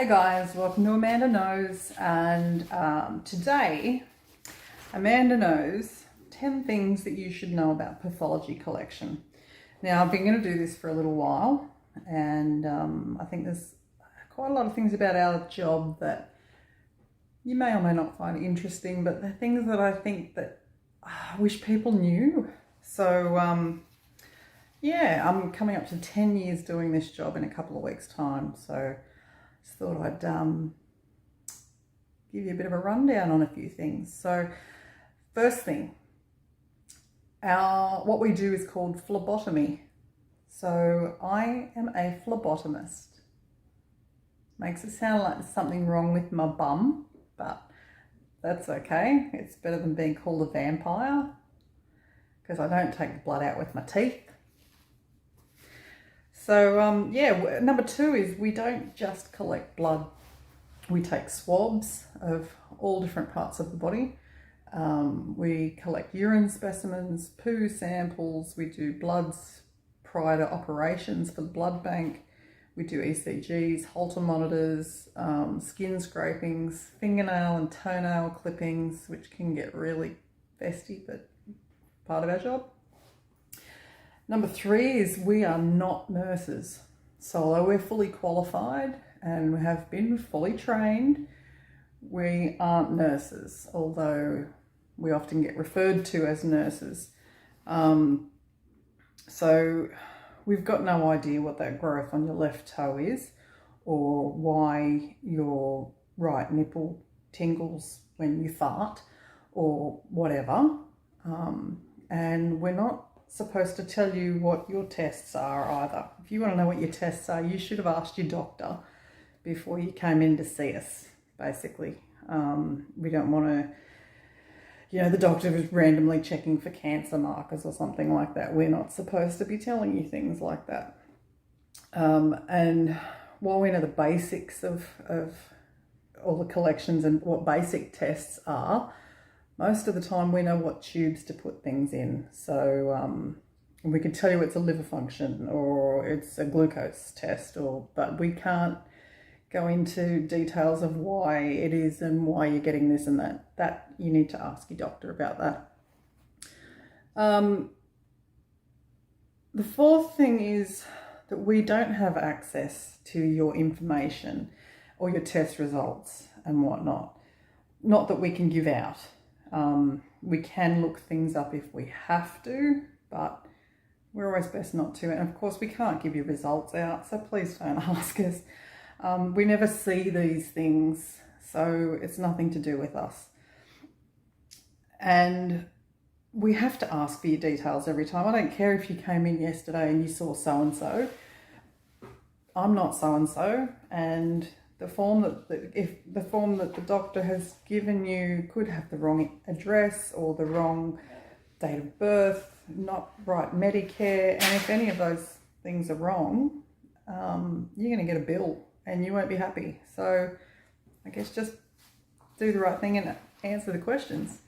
Hey guys, welcome to Amanda Knows, and today Amanda knows 10 things that you should know about pathology collection. Now, I've been going to do this for a little while, and I think there's quite a lot of things about our job that you may or may not find interesting, but they're things that I think that I wish people knew. So yeah, I'm coming up to 10 years doing this job in a couple of weeks' time, so just thought I'd give you a bit of a rundown on a few things. So first thing, what we do is called phlebotomy. So I am a phlebotomist. Makes it sound like there's something wrong with my bum, but that's okay. It's better than being called a vampire, because I don't take the blood out with my teeth. So yeah, number two is we don't just collect blood. We take swabs of all different parts of the body. We collect urine specimens, poo samples. We do bloods prior to operations for the blood bank. We do ECGs, Holter monitors, skin scrapings, fingernail and toenail clippings, which can get really festy, but part of our job. Number three is we are not nurses. So although we're fully qualified and we have been fully trained, we aren't nurses, although we often get referred to as nurses. So we've got no idea what that growth on your left toe is, or why your right nipple tingles when you fart, or whatever. And we're not supposed to tell you what your tests are either. If you want to know what your tests are, you should have asked your doctor before you came in to see us, basically. We don't want to, the doctor was randomly checking for cancer markers or something like that. We're not supposed to be telling you things like that. And while we know the basics of all the collections and what basic tests are, most of the time we know what tubes to put things in. So we can tell you it's a liver function or it's a glucose test, but we can't go into details of why it is and why you're getting this and that. That you need to ask your doctor about that. The fourth thing is that we don't have access to your information or your test results and whatnot. Not that we can give out. We can look things up if we have to, but we're always best not to. And of course, we can't give you results out, so please don't ask us. We never see these things, so it's nothing to do with us. And we have to ask for your details every time. I don't care if you came in yesterday and you saw so-and-so. I'm not so-and-so, and the form that the doctor has given you could have the wrong address or the wrong date of birth, not right Medicare, and if any of those things are wrong, you're going to get a bill and you won't be happy. So I guess just do the right thing and answer the questions.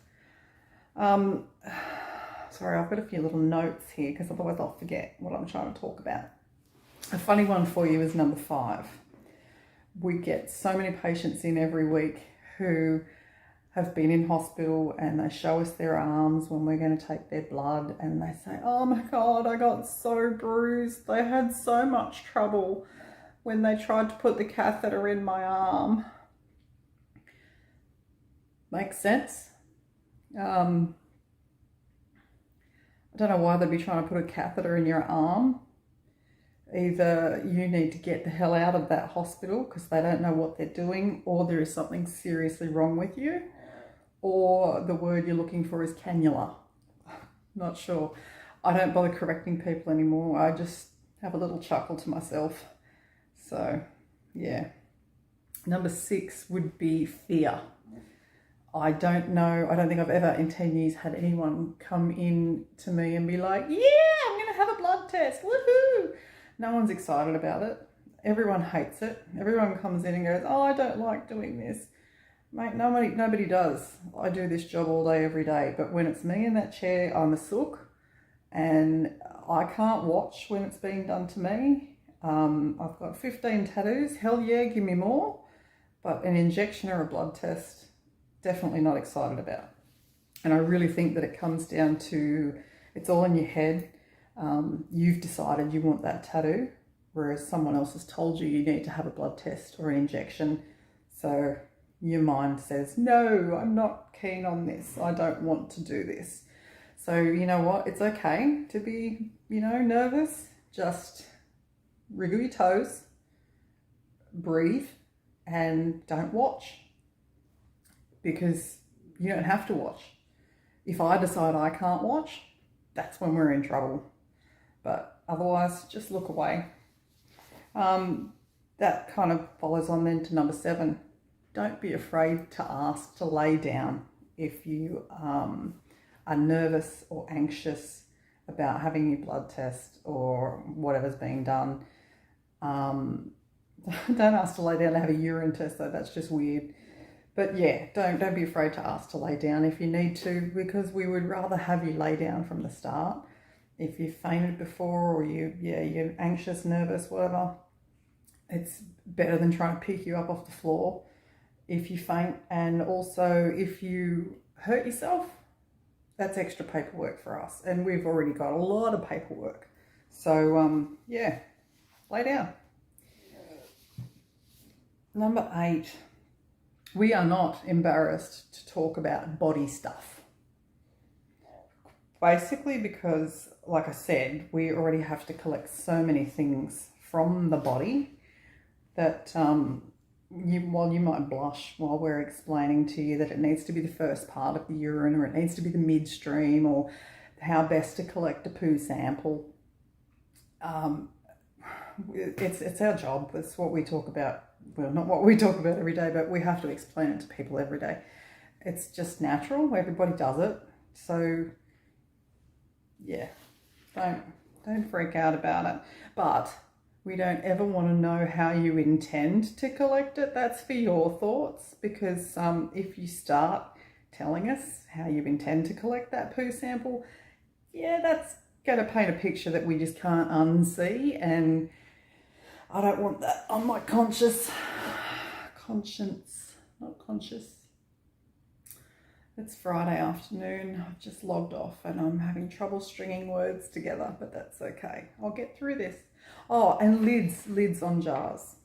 Sorry, I've got a few little notes here because otherwise I'll forget what I'm trying to talk about. A funny one for you is number 5. We get so many patients in every week who have been in hospital and they show us their arms when we're going to take their blood and they say, oh my God, I got so bruised. They had so much trouble when they tried to put the catheter in my arm. Makes sense. I don't know why they'd be trying to put a catheter in your arm. Either you need to get the hell out of that hospital because they don't know what they're doing, or there is something seriously wrong with you, or the word you're looking for is cannula. Not sure. I don't bother correcting people anymore. I just have a little chuckle to myself. So, yeah. Number 6 would be fear. I don't know. I don't think I've ever in 10 years had anyone come in to me and be like, yeah, I'm going to have a blood test. Woohoo! No one's excited about it. Everyone hates it. Everyone comes in and goes, oh, I don't like doing this. Mate, nobody does. I do this job all day, every day. But when it's me in that chair, I'm a sook. And I can't watch when it's being done to me. I've got 15 tattoos. Hell yeah, give me more. But an injection or a blood test, definitely not excited about. And I really think that it comes down to, it's all in your head. You've decided you want that tattoo, whereas someone else has told you you need to have a blood test or an injection. So your mind says, no, I'm not keen on this. I don't want to do this. So you know what? It's okay to be, nervous. Just wriggle your toes, breathe, and don't watch. Because you don't have to watch. If I decide I can't watch, that's when we're in trouble. But otherwise, just look away. That kind of follows on then to number 7. Don't be afraid to ask to lay down if you are nervous or anxious about having your blood test or whatever's being done. Don't ask to lay down to have a urine test though, that's just weird. But yeah, don't be afraid to ask to lay down if you need to, because we would rather have you lay down from the start. If you fainted before or you're anxious, nervous, whatever, it's better than trying to pick you up off the floor if you faint. And also if you hurt yourself, that's extra paperwork for us. And we've already got a lot of paperwork. So yeah, lay down. Number 8. We are not embarrassed to talk about body stuff. Basically because, like I said, we already have to collect so many things from the body that while you might blush while we're explaining to you that it needs to be the first part of the urine, or it needs to be the midstream, or how best to collect a poo sample, it's our job. It's what we talk about. Well, not what we talk about every day, but we have to explain it to people every day. It's just natural. Everybody does it. So yeah, don't freak out about it. But we don't ever want to know how you intend to collect it. That's for your thoughts, because if you start telling us how you intend to collect that poo sample, yeah, that's going to paint a picture that we just can't unsee, and I don't want that on my conscience, not conscious. It's Friday afternoon. I've just logged off and I'm having trouble stringing words together, but that's okay. I'll get through this. Oh, and lids on jars.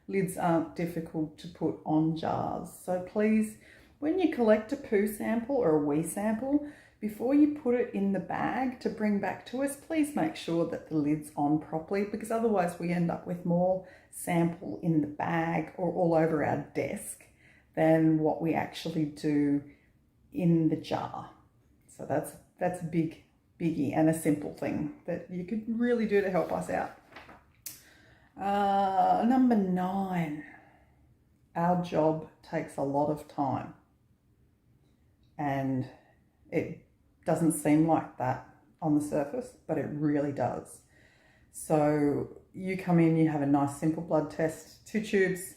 Lids aren't difficult to put on jars. So please, when you collect a poo sample or a wee sample, before you put it in the bag to bring back to us, please make sure that the lid's on properly, because otherwise we end up with more sample in the bag or all over our desk than what we actually do in the jar. So that's a biggie and a simple thing that you could really do to help us out. Number 9, our job takes a lot of time, and it doesn't seem like that on the surface, but it really does. So you come in, you have a nice simple blood test, 2 tubes,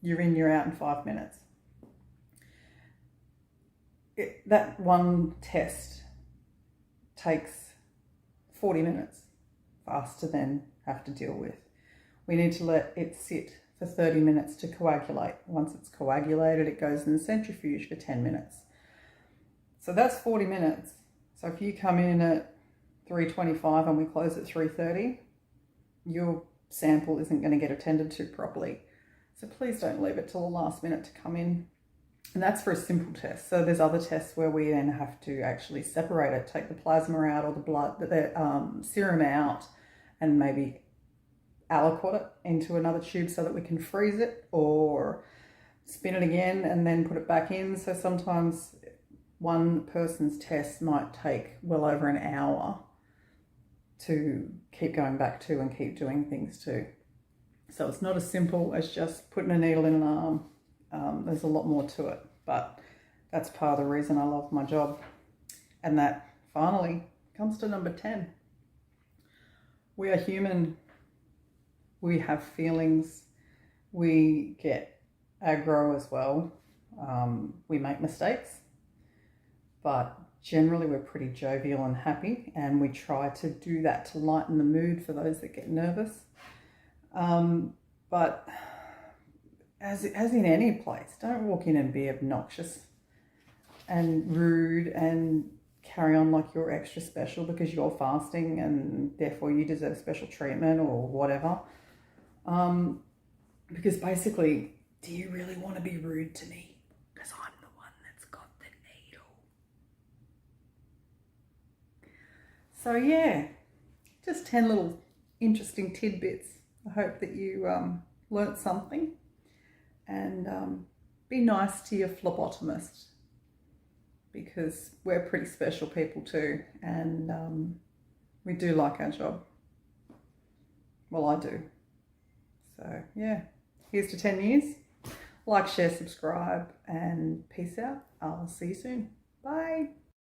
you're in, you're out in 5 minutes. That one test takes 40 minutes for us to then have to deal with. We need to let it sit for 30 minutes to coagulate. Once it's coagulated, it goes in the centrifuge for 10 minutes. So that's 40 minutes. So if you come in at 3:25 and we close at 3:30, your sample isn't going to get attended to properly. So please don't leave it till the last minute to come in. And that's for a simple test. So there's other tests where we then have to actually separate it, take the plasma out or the serum out, and maybe aliquot it into another tube so that we can freeze it, or spin it again and then put it back in. So sometimes one person's test might take well over an hour to keep going back to and keep doing things to. So it's not as simple as just putting a needle in an arm. There's a lot more to it, but that's part of the reason I love my job. And that finally comes to number 10. We are human. We have feelings. We get aggro as well. We make mistakes, but generally we're pretty jovial and happy, and we try to do that to lighten the mood for those that get nervous. But as in any place, don't walk in and be obnoxious and rude and carry on like you're extra special because you're fasting and therefore you deserve special treatment or whatever. Because basically, do you really want to be rude to me? Because I'm the one that's got the needle. So yeah, just 10 little interesting tidbits. I hope that you learnt something, and be nice to your phlebotomist, because we're pretty special people too, and we do like our job. Well, I do. So yeah, here's to 10 years. Like, share, subscribe, and peace out. I'll see you soon. Bye.